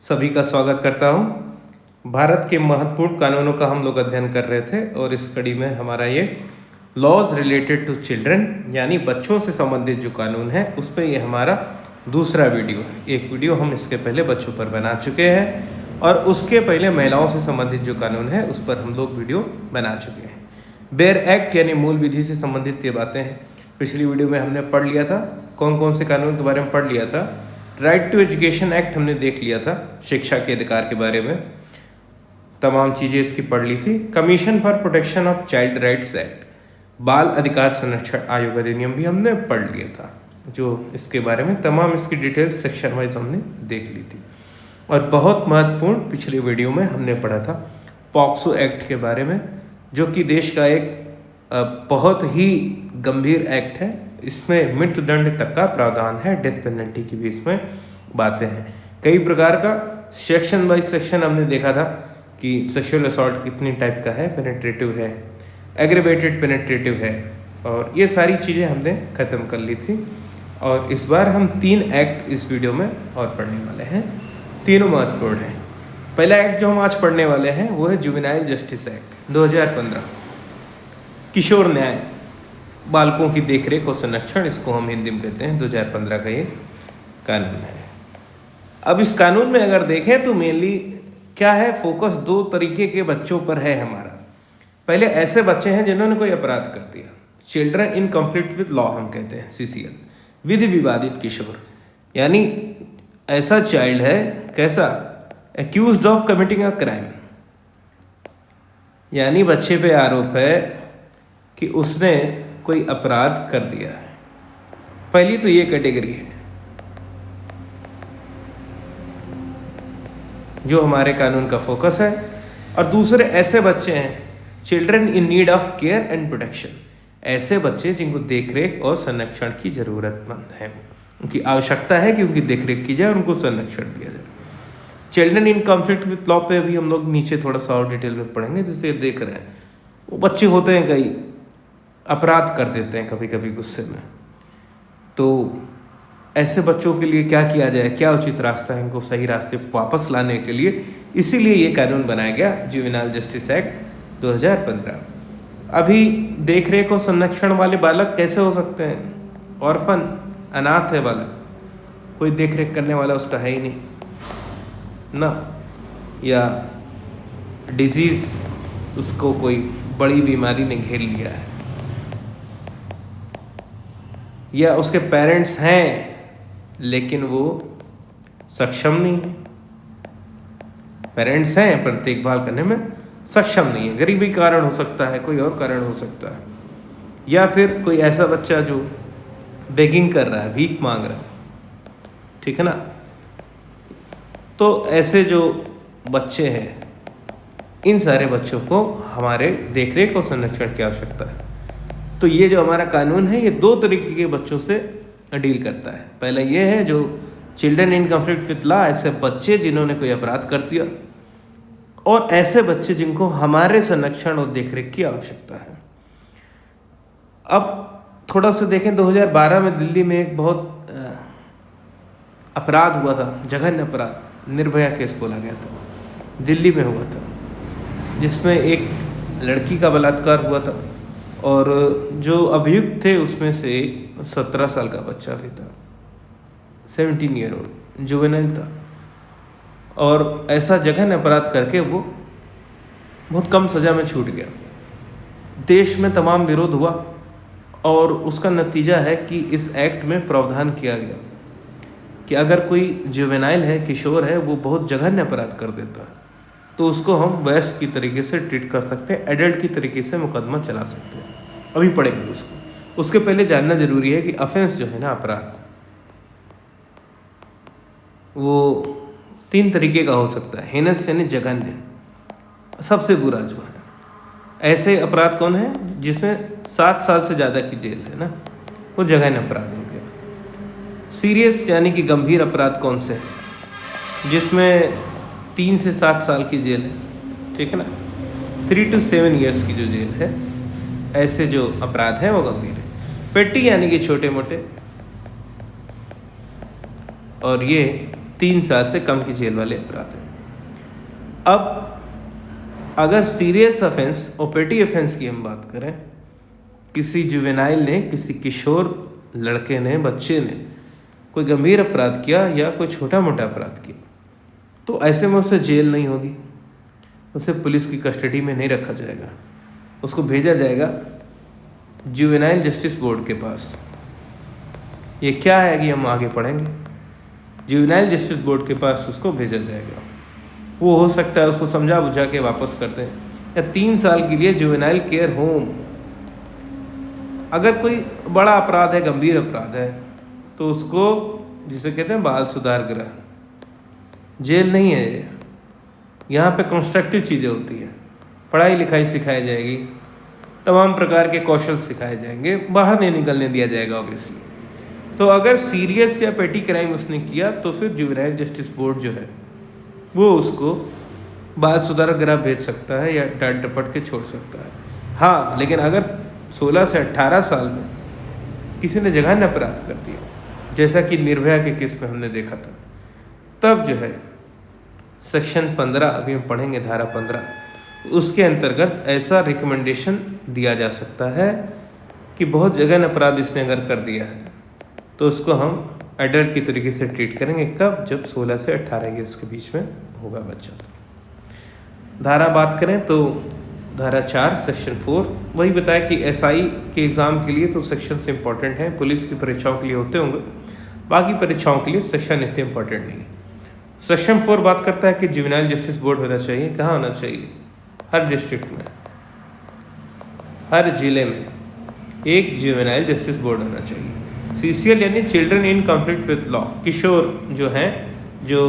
सभी का स्वागत करता हूं। भारत के महत्वपूर्ण कानूनों का हम लोग अध्ययन कर रहे थे और इस कड़ी में हमारा ये लॉज रिलेटेड टू चिल्ड्रन यानी बच्चों से संबंधित जो कानून है उस पर ये हमारा दूसरा वीडियो है। एक वीडियो हम इसके पहले बच्चों पर बना चुके हैं और उसके पहले महिलाओं से संबंधित जो कानून है उस पर हम लोग वीडियो बना चुके हैं। बेयर एक्ट यानी मूल विधि से संबंधित ये बातें हैं। पिछली वीडियो में हमने पढ़ लिया था, कौन कौन से कानून के बारे में पढ़ लिया था। राइट टू एजुकेशन एक्ट हमने देख लिया था, शिक्षा के अधिकार के बारे में तमाम चीज़ें इसकी पढ़ ली थी। Commission for protection of child rights act, बाल अधिकार संरक्षण आयोग अधिनियम भी हमने पढ़ लिया था, जो इसके बारे में तमाम इसकी डिटेल्स सेक्शन वाइज हमने देख ली थी। और बहुत महत्वपूर्ण पिछले वीडियो में हमने पढ़ा था पॉक्सो एक्ट के बारे में, जो कि देश का एक बहुत ही गंभीर एक्ट है। इसमें मृत्युदंड तक का प्रावधान है, डेथ पेनल्टी की भी इसमें बातें हैं। कई प्रकार का सेक्शन बाई सेक्शन हमने देखा था कि सेक्सुअल असॉल्ट कितनी टाइप का है, पेनिट्रेटिव है, एग्रेवेटेड पेनिट्रेटिव है, और ये सारी चीज़ें हमने ख़त्म कर ली थी। और इस बार हम 3 एक्ट इस वीडियो में और पढ़ने वाले हैं। तीनों महत्वपूर्ण हैं। पहला एक्ट जो हम आज पढ़ने वाले हैं वो है जुवेनाइल जस्टिस एक्ट 2015, किशोर न्याय बालकों की देखरेख और संरक्षण, इसको हम हिंदी में कहते हैं। 2015 का ये कानून है। अब इस कानून में अगर देखें तो मेनली क्या है, फोकस 2 तरीके के बच्चों पर है हमारा। पहले ऐसे बच्चे हैं जिन्होंने कोई अपराध कर दिया, children in conflict with law हम कहते हैं, CCL, विधि विवादित किशोर, यानी ऐसा चाइल्ड है, कैसा, accused of committing a crime, यानी बच्चे पे आरोप है कि उसने कोई अपराध कर दिया है। पहली तो ये कैटेगरी है जो हमारे कानून का फोकस है। और दूसरे ऐसे बच्चे हैं children in need of care and protection, ऐसे बच्चे जिनको देखरेख और संरक्षण की जरूरतमंद है, उनकी आवश्यकता है कि उनकी देखरेख की जाए, उनको संरक्षण दिया जाए। Children in conflict with law पे भी हम लोग नीचे थोड़ा सा और डिटेल में पढ़ेंगे। जैसे देख रहे हैं वो बच्चे होते हैं कई अपराध कर देते हैं कभी कभी गुस्से में, तो ऐसे बच्चों के लिए क्या किया जाए, क्या उचित रास्ता है इनको सही रास्ते वापस लाने के लिए, इसीलिए ये कानून बनाया गया, जुवेनाइल जस्टिस एक्ट 2015। अभी देखरेख और संरक्षण वाले बालक कैसे हो सकते हैं, ऑर्फन, अनाथ है बालक, कोई देखरेख करने वाला उसका है ही नहीं ना, या डिजीज़, उसको कोई बड़ी बीमारी ने घेर लिया है, या उसके पेरेंट्स हैं लेकिन वो सक्षम नहीं है, पेरेंट्स हैं पर देखभाल करने में सक्षम नहीं है, गरीबी कारण हो सकता है, कोई और कारण हो सकता है, या फिर कोई ऐसा बच्चा जो बेगिंग कर रहा है, भीख मांग रहा है, ठीक है ना। तो ऐसे जो बच्चे हैं, इन सारे बच्चों को हमारे देखरेख और संरक्षण की आवश्यकता है। तो ये जो हमारा कानून है ये 2 तरीके के बच्चों से डील करता है। पहला ये है जो children in conflict with law, ऐसे बच्चे जिन्होंने कोई अपराध कर दिया, और ऐसे बच्चे जिनको हमारे संरक्षण और देखरेख की आवश्यकता है। अब थोड़ा सा देखें, 2012 में दिल्ली में एक बहुत अपराध हुआ था, जघन्य अपराध, निर्भया केस बोला गया था, दिल्ली में हुआ था, जिसमें एक लड़की का बलात्कार हुआ था और जो अभियुक्त थे उसमें से 17 साल का बच्चा भी था, 17 ईयर ओल्ड, जुवेनाइल था। और ऐसा जघन्य अपराध करके वो बहुत कम सज़ा में छूट गया। देश में तमाम विरोध हुआ और उसका नतीजा है कि इस एक्ट में प्रावधान किया गया कि अगर कोई जुवेनाइल है, किशोर है, वो बहुत जघन्य अपराध कर देता है तो उसको हम वयस्क की तरीके से ट्रीट कर सकते हैं, एडल्ट की तरीके से मुकदमा चला सकते हैं। अभी पढ़ेंगे उसको। उसके पहले जानना जरूरी है कि ऑफेंस जो है ना, अपराध, वो 3 तरीके का हो सकता है। हेनस यानी जघन्य, सबसे बुरा जो है, ऐसे अपराध कौन है जिसमें 7 साल से ज़्यादा की जेल है ना, वो जघन्य अपराध हो गया। सीरियस यानी कि गंभीर अपराध कौन से हैं, जिसमें 3 से 7 साल की जेल है, ठीक है ना, 3 to 7 ईयर्स की जो जेल है, ऐसे जो अपराध हैं वो गंभीर है। पेटी यानी कि छोटे मोटे, और ये 3 साल से कम की जेल वाले अपराध हैं। अब अगर सीरियस ऑफेंस और पेटी ऑफेंस की हम बात करें, किसी जुवेनाइल ने, किसी किशोर लड़के ने, बच्चे ने कोई गंभीर अपराध किया या कोई छोटा मोटा अपराध किया, तो ऐसे में उसे जेल नहीं होगी, उसे पुलिस की कस्टडी में नहीं रखा जाएगा, उसको भेजा जाएगा जुवेनाइल जस्टिस बोर्ड के पास। ये क्या है कि हम आगे पढ़ेंगे। जुवेनाइल जस्टिस बोर्ड के पास उसको भेजा जाएगा। वो हो सकता है उसको समझा बुझा के वापस कर दें, या 3 साल के लिए जुवेनाइल केयर होम। अगर कोई बड़ा अपराध है, गंभीर अपराध है, तो उसको जिसे कहते हैं बाल सुधार गृह, जेल नहीं है ये। यहाँ पे कंस्ट्रक्टिव चीज़ें होती हैं, पढ़ाई लिखाई सिखाई जाएगी, तमाम प्रकार के कौशल सिखाए जाएंगे, बाहर नहीं निकलने दिया जाएगा ऑब्वियसली। तो अगर सीरियस या पेटी क्राइम उसने किया तो फिर जुवेनाइल जस्टिस बोर्ड जो है वो उसको बाल सुधार गृह भेज सकता है या डांट डपट के छोड़ सकता है। हाँ, लेकिन अगर 16 से 18 साल में किसी ने जघन्य अपराध कर दिया, जैसा कि निर्भया के केस में हमने देखा था, तब जो है सेक्शन 15, अभी हम पढ़ेंगे धारा 15, उसके अंतर्गत ऐसा रिकमेंडेशन दिया जा सकता है कि बहुत जघन्य अपराध इसने अगर कर दिया है तो उसको हम एडल्ट की तरीके से ट्रीट करेंगे। कब? जब 16 से 18 ईयर्स के बीच में होगा बच्चा। तो धारा बात करें तो धारा 4 सेक्शन 4 वही बताया कि एसआई के एग्ज़ाम के लिए तो सेक्शंस इंपॉर्टेंट हैं, पुलिस की परीक्षाओं के लिए होते होंगे, बाकी परीक्षाओं के लिए सेक्शन इतने इंपॉर्टेंट नहीं है। सेक्शन 4 बात करता है कि जुवेनाइल जस्टिस बोर्ड होना चाहिए। कहाँ होना चाहिए? हर डिस्ट्रिक्ट में, हर जिले में एक जुवेनाइल जस्टिस बोर्ड होना चाहिए। CCL यानी children in conflict with law, किशोर जो हैं, जो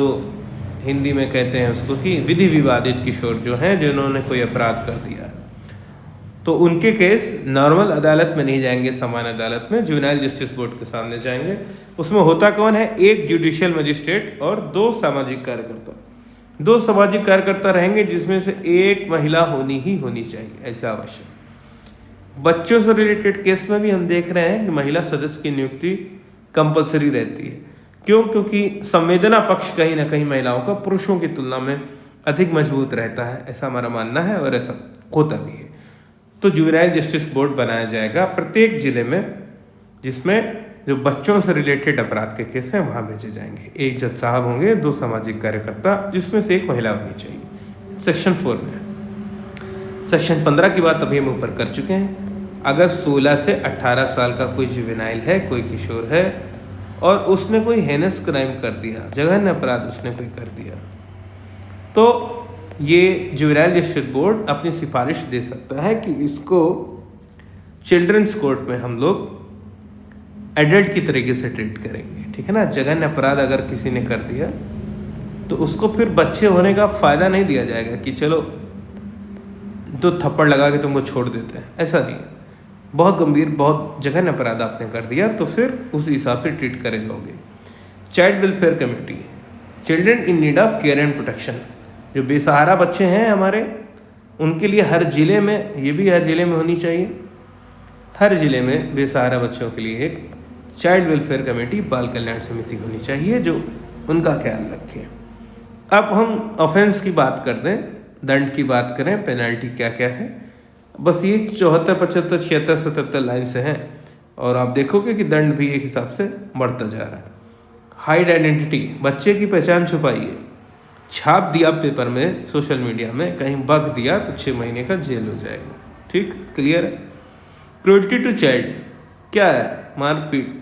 हिंदी में कहते हैं उसको कि विधि विवादित किशोर जो हैं, जिन्होंने कोई अपराध कर दिया है, तो उनके केस नॉर्मल अदालत में नहीं जाएंगे, सामान्य अदालत में जुवेनाइल जस्टिस बोर्ड के सामने जाएंगे। उसमें होता कौन है? एक जुडिशियल मजिस्ट्रेट और 2 सामाजिक कार्यकर्ता। 2 सामाजिक कार्यकर्ता रहेंगे, जिसमें से एक महिला होनी ही होनी चाहिए, ऐसा आवश्यक। बच्चों से रिलेटेड केस में भी हम देख रहे हैं कि महिला सदस्य की नियुक्ति कंपलसरी रहती है। क्यों? क्योंकि संवेदना पक्ष कहीं ना कहीं महिलाओं का पुरुषों की तुलना में अधिक मजबूत रहता है, ऐसा हमारा मानना है और ऐसा होता भी है। तो जुवेनाइल जस्टिस बोर्ड बनाया जाएगा प्रत्येक जिले में, जिसमें जो बच्चों से रिलेटेड अपराध के केस हैं वहाँ भेजे जाएंगे। एक जज साहब होंगे, 2 सामाजिक कार्यकर्ता, जिसमें से एक महिला होनी चाहिए। सेक्शन 4 में सेक्शन 15 की बात अभी हम ऊपर कर चुके हैं। अगर 16 से 18 साल का कोई जुवेनाइल है, कोई किशोर है, और उसने कोई हेनस क्राइम कर दिया, जघन्य अपराध उसने कोई कर दिया, तो ये जुवेनाइल जस्टिस बोर्ड अपनी सिफारिश दे सकता है कि इसको चिल्ड्रंस कोर्ट में हम लोग एडल्ट की तरीके से ट्रीट करेंगे। ठीक है ना? जघन्य अपराध अगर किसी ने कर दिया तो उसको फिर बच्चे होने का फ़ायदा नहीं दिया जाएगा कि चलो 2 थप्पड़ लगा के तुमको छोड़ देते हैं, ऐसा नहीं। बहुत गंभीर, बहुत जघन्य अपराध आपने कर दिया तो फिर उस हिसाब से ट्रीट करे जाओगे। Child welfare committee, children in need of care and protection, जो बेसहारा बच्चे हैं हमारे, उनके लिए हर ज़िले में, ये भी हर ज़िले में होनी चाहिए, हर ज़िले में बेसहारा बच्चों के लिए एक चाइल्ड वेलफेयर कमेटी, बाल कल्याण समिति होनी चाहिए जो उनका ख्याल रखे। अब हम ऑफेंस की बात कर दें, दंड की बात करें, पेनल्टी क्या क्या है। बस ये 74, 75, 76, 77 लाइन से हैं और आप देखोगे कि दंड भी एक हिसाब से बढ़ता जा रहा है। हाइड आइडेंटिटी, बच्चे की पहचान छुपाइए, छाप दिया पेपर में, सोशल मीडिया में, कहीं बग दिया तो 6 महीने का जेल हो जाएगा। ठीक, क्लियर है? क्रूएल्टी टू चाइल्ड क्या है? मारपीट,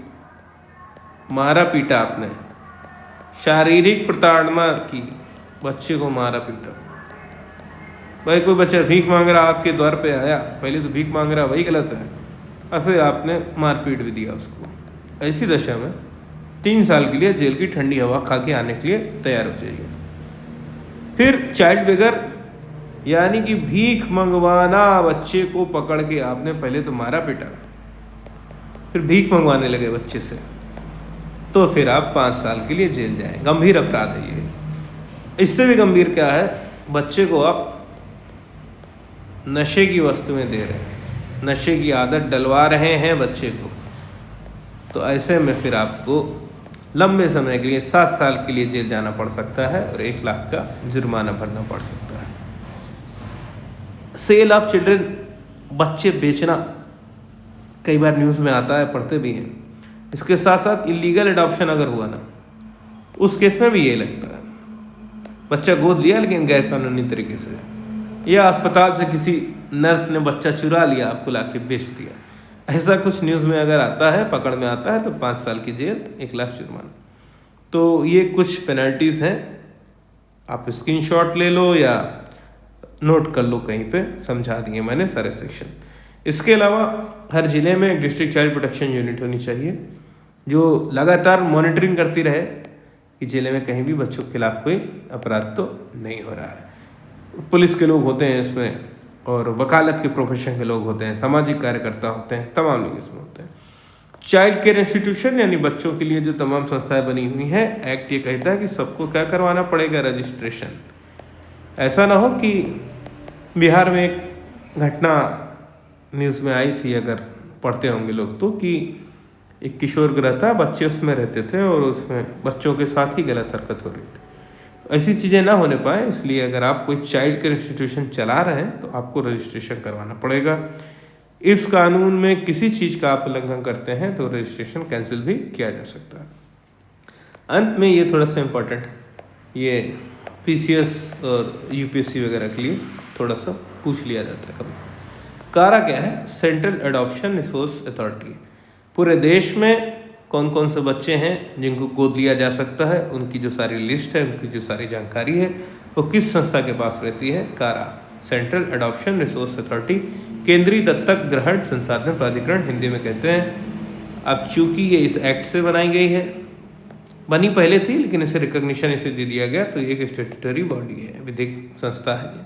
मारा पीटा आपने, शारीरिक प्रताड़ना की, बच्चे को मारा पीटा। भाई कोई बच्चा भीख मांग रहा आपके द्वार पे आया, पहले तो भीख मांग रहा, वही गलत है, और फिर आपने मारपीट भी दिया उसको। ऐसी दशा में 3 साल के लिए जेल की ठंडी हवा खा के आने के लिए तैयार हो जाइए। फिर चाइल्ड बेगर यानी कि भीख मंगवाना, बच्चे को पकड़ के आपने पहले तो मारा पीटा, फिर भीख मंगवाने लगे बच्चे से, तो फिर आप 5 साल के लिए जेल जाएं। गंभीर अपराध है ये। इससे भी गंभीर क्या है? बच्चे को आप नशे की वस्तुएं दे रहे हैं, नशे की आदत डलवा रहे हैं बच्चे को, तो ऐसे में फिर आपको लंबे समय के लिए 7 साल के लिए जेल जाना पड़ सकता है और 1 लाख का जुर्माना भरना पड़ सकता है। सेल ऑफ चिल्ड्रन, बच्चे बेचना कई बार न्यूज़ में आता है, पढ़ते भी हैं। इसके साथ साथ इलीगल एडॉप्शन अगर हुआ ना, उस केस में भी यही लगता है, बच्चा गोद लिया लेकिन गैर कानूनी तरीके से, या अस्पताल से किसी नर्स ने बच्चा चुरा लिया, आपको लाके बेच दिया, ऐसा कुछ न्यूज़ में अगर आता है, पकड़ में आता है, तो 5 साल की जेल, 1 लाख जुर्माना। तो ये कुछ पेनल्टीज़ हैं, आप स्क्रीनशॉट ले लो या नोट कर लो, कहीं पे समझा दिए मैंने सारे सेक्शन। इसके अलावा हर ज़िले में एक डिस्ट्रिक्ट चाइल्ड प्रोटेक्शन यूनिट होनी चाहिए जो लगातार मॉनिटरिंग करती रहे कि ज़िले में कहीं भी बच्चों के खिलाफ कोई अपराध तो नहीं हो रहा है। पुलिस के लोग होते हैं इसमें, और वकालत के प्रोफेशन के लोग होते हैं, सामाजिक कार्यकर्ता होते हैं, तमाम लोग इसमें होते हैं। चाइल्ड केयर इंस्टीट्यूशन यानी बच्चों के लिए जो तमाम संस्थाएं बनी हुई हैं, एक्ट ये कहता है कि सबको क्या करवाना पड़ेगा, रजिस्ट्रेशन। ऐसा ना हो कि बिहार में एक घटना न्यूज़ में आई थी, अगर पढ़ते होंगे लोग तो, कि एक किशोर गृह था, बच्चे उसमें रहते थे और उसमें बच्चों के साथ ही गलत हरकत हो रही थी। ऐसी चीज़ें ना होने पाए, इसलिए अगर आप कोई चाइल्ड केयर इंस्टीट्यूशन चला रहे हैं तो आपको रजिस्ट्रेशन करवाना पड़ेगा। इस कानून में किसी चीज़ का आप उल्लंघन करते हैं तो रजिस्ट्रेशन कैंसिल भी किया जा सकता है। अंत में ये थोड़ा सा इम्पोर्टेंट है, ये PCS और UPSC वगैरह के लिए थोड़ा सा पूछ लिया जाता है कभी। कारा क्या है? Central adoption resource authority. पूरे देश में कौन कौन से बच्चे हैं जिनको गोद लिया जा सकता है, उनकी जो सारी लिस्ट है, उनकी जो सारी जानकारी है, वो किस संस्था के पास रहती है? कारा, सेंट्रल एडॉप्शन रिसोर्स अथॉरिटी, केंद्रीय दत्तक ग्रहण संसाधन प्राधिकरण हिंदी में कहते हैं। अब चूंकि ये इस एक्ट से बनाई गई है, बनी पहले थी लेकिन इसे रिकॉग्निशन इसे दे दिया गया, तो ये एक स्टैट्यूटरी बॉडी है, विधिक संस्था है ये,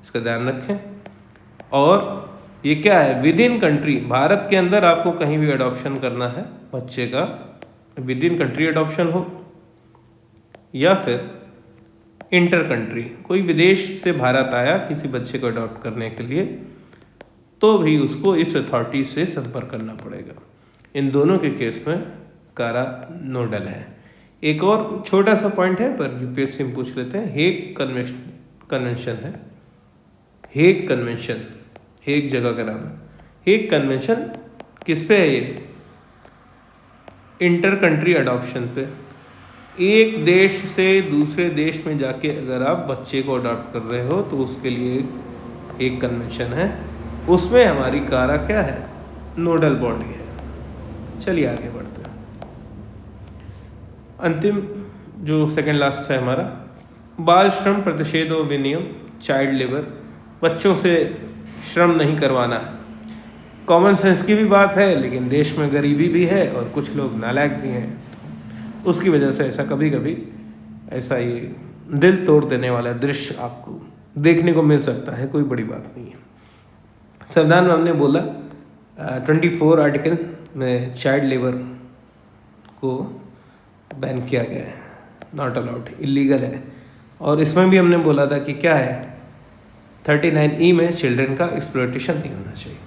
इसका ध्यान रखें। और ये क्या है? विद इन कंट्री, भारत के अंदर आपको कहीं भी अडॉप्शन करना है बच्चे का, विद इन कंट्री अडॉप्शन हो या फिर इंटर कंट्री, कोई विदेश से भारत आया किसी बच्चे को अडॉप्ट करने के लिए, तो भी उसको इस अथॉरिटी से संपर्क करना पड़ेगा। इन दोनों के केस में कारा नोडल है। एक और छोटा सा पॉइंट है पर UPSC में पूछ लेते हैं, हेग कन्वेंशन है। हेग कन्वेंशन, हेग जगह का नाम है। हेग कन्वेंशन किस पे है? ये इंटर कंट्री अडॉप्शन पे। एक देश से दूसरे देश में जाके अगर आप बच्चे को अडॉप्ट कर रहे हो तो उसके लिए एक कन्वेंशन है, उसमें हमारी कारा क्या है? नोडल बॉडी है। चलिए आगे बढ़ते हैं। अंतिम जो सेकंड लास्ट है हमारा, बाल श्रम प्रतिषेध और विनियम, चाइल्ड लेबर, बच्चों से श्रम नहीं करवाना है। कॉमन सेंस की भी बात है, लेकिन देश में गरीबी भी है और कुछ लोग नालायक भी हैं, तो उसकी वजह से ऐसा कभी कभी ऐसा ये दिल तोड़ देने वाला दृश्य आपको देखने को मिल सकता है, कोई बड़ी बात नहीं है। संविधान में हमने बोला 24 आर्टिकल में चाइल्ड लेबर को बैन किया गया है, नॉट अलाउड, इलीगल है। और इसमें भी हमने बोला था कि क्या है, 39E में चिल्ड्रन का एक्सप्लॉयटेशन नहीं होना चाहिए,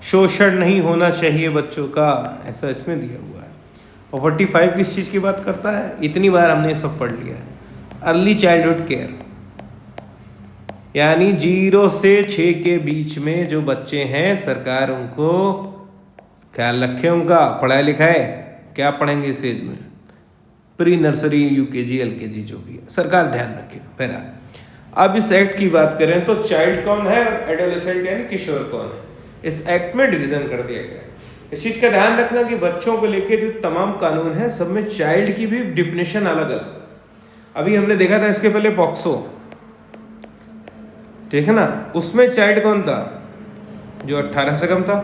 शोषण नहीं होना चाहिए बच्चों का, ऐसा इसमें दिया हुआ है। और 45 किस चीज़ की बात करता है? इतनी बार हमने ये सब पढ़ लिया है। अर्ली चाइल्डहुड केयर, यानी 0 से 6 के बीच में जो बच्चे हैं, सरकार उनको ख्याल रखे, उनका पढ़ाई लिखाए, क्या पढ़ेंगे इस एज में, प्री नर्सरी, UKG, LKG जो भी है, सरकार ध्यान रखे। बहरहाल अब इस एक्ट की बात करें तो चाइल्ड कौन है और एडोलेसेंट यानी किशोर कौन है, इस एक्ट में डिवीजन कर दिया गया है। इस चीज़ का ध्यान रखना कि बच्चों को लेके जो तमाम कानून हैं सब में चाइल्ड की भी डिफिनेशन अलग अलग। अभी हमने देखा था इसके पहले पॉक्सो, ठीक है ना, उसमें चाइल्ड कौन था? जो 18 से कम था।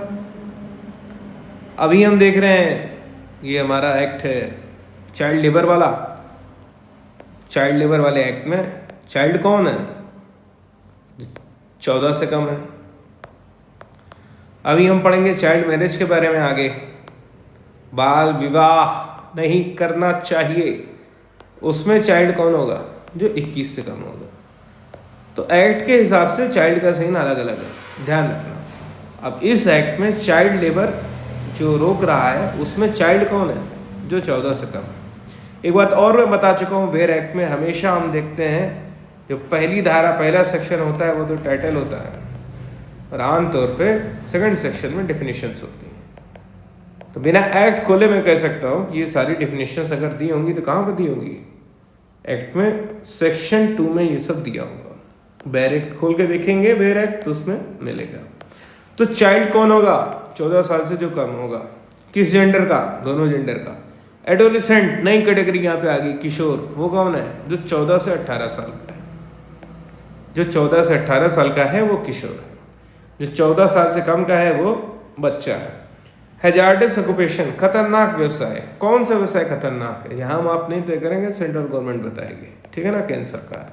अभी हम देख रहे हैं ये हमारा एक्ट है चाइल्ड लेबर वाला, चाइल्ड लेबर वाले एक्ट में चाइल्ड कौन है? 14 से कम है। अभी हम पढ़ेंगे चाइल्ड मैरिज के बारे में आगे, बाल विवाह नहीं करना चाहिए, उसमें चाइल्ड कौन होगा? जो 21 से कम होगा। तो एक्ट के हिसाब से चाइल्ड का सीन अलग अलग है, ध्यान रखना। अब इस एक्ट में चाइल्ड लेबर जो रोक रहा है उसमें चाइल्ड कौन है? जो 14 से कम है। एक बात और मैं बता चुका हूँ, वेयर एक्ट में हमेशा हम देखते हैं जो पहली धारा पहला सेक्शन होता है वो तो टाइटल होता है, और आमतौर पे सेकंड सेक्शन में डेफिनेशंस होती हैं। तो बिना एक्ट खोले मैं कह सकता हूँ कि ये सारी डेफिनेशंस अगर दी होंगी तो कहाँ पर दी होंगी? एक्ट में सेक्शन 2 में ये सब दिया होगा। वेयर एक्ट खोल के देखेंगे वेयर एक्ट तो उसमें मिलेगा। तो चाइल्ड कौन होगा? 14 साल से जो कम होगा। किस जेंडर का? दोनों जेंडर का। एडोलेसेंट नई कैटेगरी यहाँ पे आ गई, किशोर, वो कौन है? जो 14 से 18 साल का है। जो 14 से 18 साल का है वो किशोर है। जो 14 साल से कम का है वो बच्चा है। हैजार्डस ऑक्यूपेशन, खतरनाक व्यवसाय। कौन सा व्यवसाय खतरनाक है? यहाँ हम आप नहीं तय करेंगे, सेंट्रल गवर्नमेंट बताएगी, ठीक है ना, केंद्र सरकार।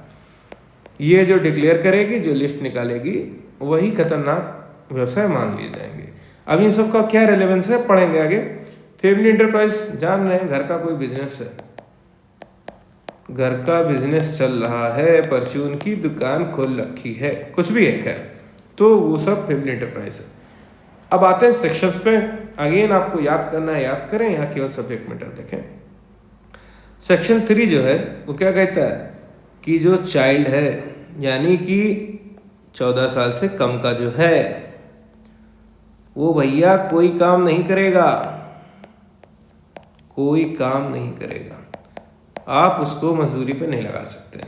ये जो डिक्लेयर करेगी, जो लिस्ट निकालेगी, वही खतरनाक व्यवसाय मान लिए जाएंगे। अब इन सब का क्या रेलेवेंस है पढ़ेंगे आगे। फैमिली एंटरप्राइज जान रहे हैं, घर का कोई बिजनेस है, घर का बिजनेस चल रहा है, परचून की दुकान खोल रखी है, कुछ भी है खैर, तो वो सब फैमिली एंटरप्राइज है। अब आते हैं सेक्शंस पे। अगेन आपको याद करना है, याद करें या केवल सब्जेक्ट मैटर देखें। सेक्शन 3 जो है वो क्या कहता है कि जो चाइल्ड है यानी कि 14 साल से कम का जो है वो भैया कोई काम नहीं करेगा, कोई काम नहीं करेगा। आप उसको मजदूरी पे नहीं लगा सकते,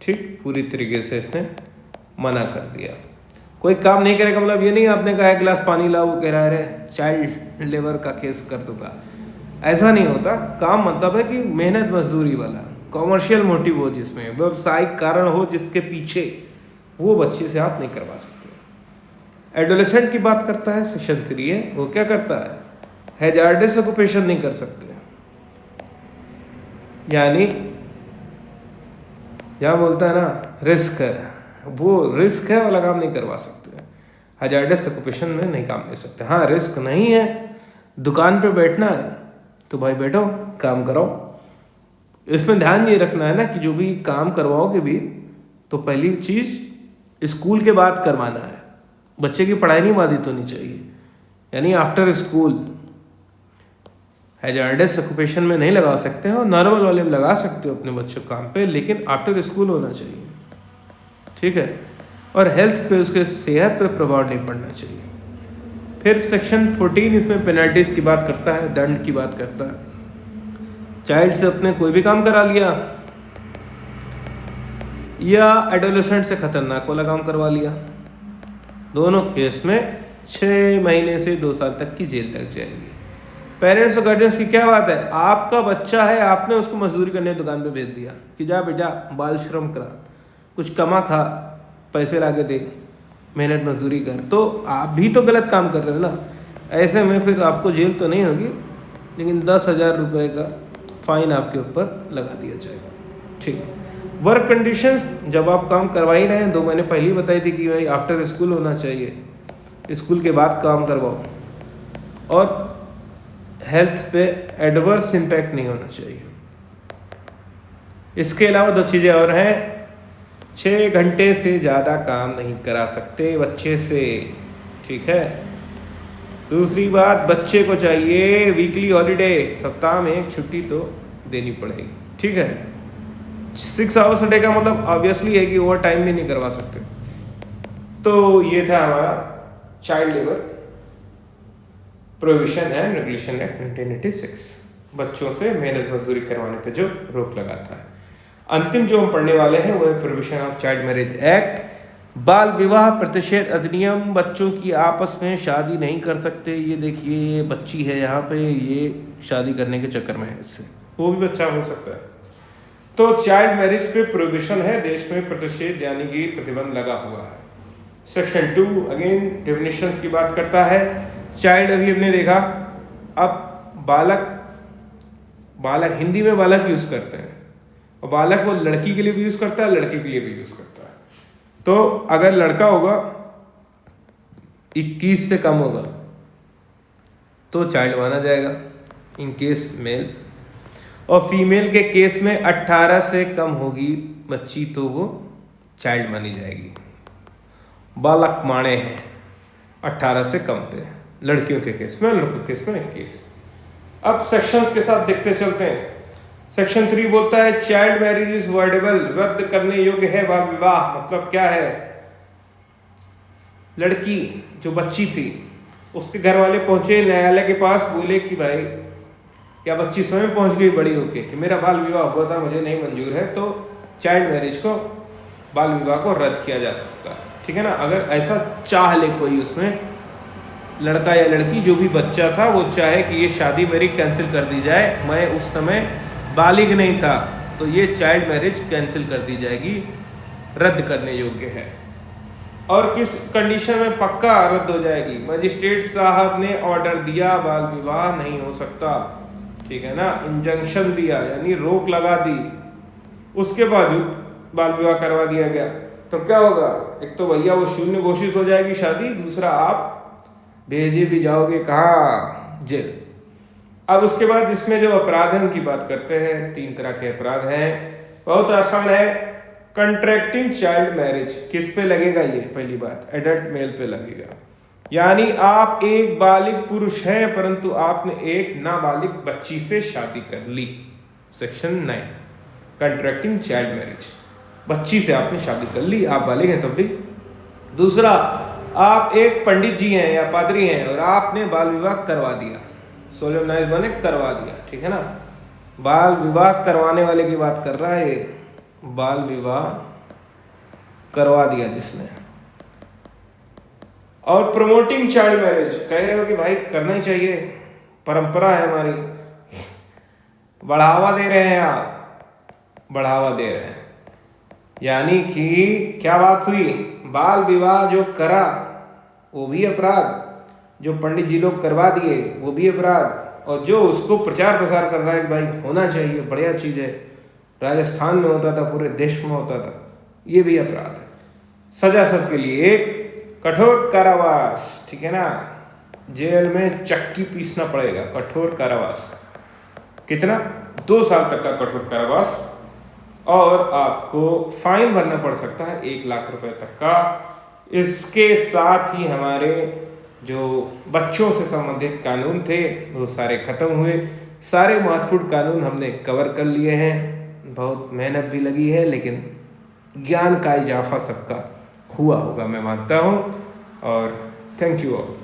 ठीक, पूरी तरीके से इसने मना कर दिया। कोई काम नहीं करेगा मतलब ये नहीं आपने कहा एक गिलास पानी लाओ, वो कह रहा है चाइल्ड लेबर का केस कर दूंगा, ऐसा नहीं होता। काम मतलब है कि मेहनत मजदूरी वाला, कॉमर्शियल मोटिव हो, जिसमें व्यवसायिक कारण हो जिसके पीछे, वो बच्चे से आप नहीं करवा सकते। एडोलेसेंट की बात करता है सेक्शन 3 है, वो क्या करता है? हैजार्डस ऑक्यूपेशन नहीं कर सकते, यानी यहाँ बोलता है ना रिस्क है, वो रिस्क है वाला काम नहीं करवा सकते। हैजार्डस ऑक्यूपेशन में नहीं काम ले सकते। हाँ, रिस्क नहीं है, दुकान पे बैठना है तो भाई बैठो, काम कराओ। इसमें ध्यान ये रखना है ना कि जो भी काम करवाओगे भी तो पहली चीज़ स्कूल के बाद करवाना है, बच्चे की पढ़ाई नहीं बाधित होनी चाहिए, यानी आफ्टर स्कूल। हैजार्डस ऑक्यूपेशन में नहीं लगा सकते हैं, और नॉर्मल वाले में लगा सकते हो अपने बच्चों काम पे, लेकिन आफ्टर स्कूल होना चाहिए, ठीक है। और हेल्थ पे, उसके सेहत पे प्रभाव नहीं पड़ना चाहिए। फिर सेक्शन 14 इसमें पेनल्टीज की बात करता है, दंड की बात करता है। चाइल्ड से अपने कोई भी काम करा लिया या एडोलेसेंट से खतरनाक वाला काम करवा लिया, दोनों केस में 6 महीने से 2 साल तक की जेल लग जाएगी। पेरेंट्स और गार्जियंस की क्या बात है? आपका बच्चा है, आपने उसको मजदूरी करने दुकान पे भेज दिया कि जा बेटा बाल श्रम करा, कुछ कमा खा, पैसे ला के दे, मेहनत मजदूरी कर, तो आप भी तो गलत काम कर रहे हो ना। ऐसे में फिर आपको जेल तो नहीं होगी, लेकिन 10,000 रुपये का फाइन आपके ऊपर लगा दिया जाएगा, ठीक। वर्क कंडीशंस, जब आप काम करवा ही रहे हैं, 2 महीने पहले ही बताई थी कि भाई आफ्टर स्कूल होना चाहिए, स्कूल के बाद काम करवाओ, और हेल्थ पे एडवर्स इम्पैक्ट नहीं होना चाहिए। इसके अलावा 2 चीज़ें और हैं। 6 घंटे से ज़्यादा काम नहीं करा सकते बच्चे से, ठीक है। दूसरी बात, बच्चे को चाहिए वीकली हॉलीडे, सप्ताह में 1 छुट्टी तो देनी पड़ेगी, ठीक है। 6 आवर्स डे का मतलब ऑब्वियसली है कि ओवर टाइम भी नहीं करवा सकते। तो ये था हमारा child labour prohibition and regulation act 1986, बच्चों से मेहनत मजदूरी करवाने पे जो रोक लगाता है। अंतिम जो हम पढ़ने वाले हैं वो है prohibition of child marriage act, बाल विवाह प्रतिषेध अधिनियम। बच्चों की आपस में शादी नहीं कर सकते। ये देखिए, ये बच्ची है यहाँ पे, ये शादी करने के चक्कर में है, इससे वो भी बच्चा हो सकता है। तो चाइल्ड मैरिज पे प्रोहिबिशन है, देश में प्रतिषेध यानी कि प्रतिबंध लगा हुआ है। सेक्शन 2 अगेन डेफिनेशंस की बात करता है। चाइल्ड अभी हमने देखा, अब बालक हिंदी में बालक यूज़ करते हैं, और बालक वो लड़की के लिए भी यूज़ करता है, लड़के के लिए भी यूज़ करता है। तो अगर लड़का होगा 21 से कम होगा तो चाइल्ड माना जाएगा इन केस मेल, और फीमेल के केस में 18 से कम होगी बच्ची तो वो चाइल्ड मानी जाएगी। बालक माने हैं 18 से कम पे लड़कियों के केस में, लड़कों के केस में 21। अब सेक्शंस के साथ देखते चलते हैं। सेक्शन 3 बोलता है चाइल्ड मैरिज इज वर्डेबल, रद्द करने योग्य है बाल विवाह। मतलब क्या है, लड़की जो बच्ची थी उसके घर वाले पहुंचे न्यायालय के पास, बोले कि भाई, या बच्ची स्वयं पहुंच गई बड़ी होके कि मेरा बाल विवाह हुआ था, मुझे नहीं मंजूर है, तो चाइल्ड मैरिज को, बाल विवाह को रद्द किया जा सकता है। ठीक है ना, अगर ऐसा चाह ले कोई, उसमें लड़का या लड़की जो भी बच्चा था वो चाहे कि ये शादी मेरी कैंसिल कर दी जाए, मैं उस समय बालिग नहीं था, तो ये चाइल्ड मैरिज कैंसिल कर दी जाएगी, रद्द करने योग्य है। और किस कंडीशन में पक्का रद्द हो जाएगी, मजिस्ट्रेट साहब ने ऑर्डर दिया बाल विवाह नहीं हो सकता, ठीक है ना, इंजंक्शन दिया यानी रोक लगा दी, उसके बावजूद बाल विवाह करवा दिया गया, तो क्या होगा, एक तो भैया वो शून्य घोषित हो जाएगी शादी, दूसरा आप भेजे भी जाओगे कहाँ, जेल। अब उसके बाद इसमें जो अपराध है उनकी बात करते हैं। 3 तरह के अपराध हैं, बहुत आसान है। कंट्रैक्टिंग चाइल्ड मैरिज किस पे लगेगा, ये पहली बात एडल्ट मेल पे लगेगा, यानी आप एक बालिग पुरुष हैं परंतु आपने एक नाबालिग बच्ची से शादी कर ली। सेक्शन 9 कंट्रैक्टिंग चाइल्ड मैरिज, बच्ची से आपने शादी कर ली, आप बालिग हैं तब भी। दूसरा, आप एक पंडित जी हैं या पादरी हैं और आपने बाल विवाह करवा दिया, सोलेमनाइज बने करवा दिया, ठीक है ना, बाल विवाह करवाने वाले की बात कर रहा है, बाल विवाह करवा दिया जिसने। और प्रमोटिंग चाइल्ड मैरिज, कह रहे हो कि भाई करना ही चाहिए, परंपरा है हमारी, बढ़ावा दे रहे हैं आप, बढ़ावा दे रहे हैं, यानी कि क्या बात हुई, बाल विवाह जो करा वो भी अपराध, जो पंडित जी लोग करवा दिए वो भी अपराध, और जो उसको प्रचार प्रसार कर रहा है कि भाई होना चाहिए, बढ़िया चीज़ है, राजस्थान में होता था, पूरे देश में होता था, ये भी अपराध है। सजा सबके लिए एक, कठोर कारावास, ठीक है ना, जेल में चक्की पीसना पड़ेगा, कठोर कारावास, कितना, 2 साल तक का कठोर कारावास, और आपको फाइन भरना पड़ सकता है 1 लाख रुपए तक का। इसके साथ ही हमारे जो बच्चों से संबंधित कानून थे वो सारे खत्म हुए, सारे महत्वपूर्ण कानून हमने कवर कर लिए हैं, बहुत मेहनत भी लगी है, लेकिन ज्ञान का इजाफा सबका हुआ होगा मैं मानता हूँ, और थैंक यू ऑल।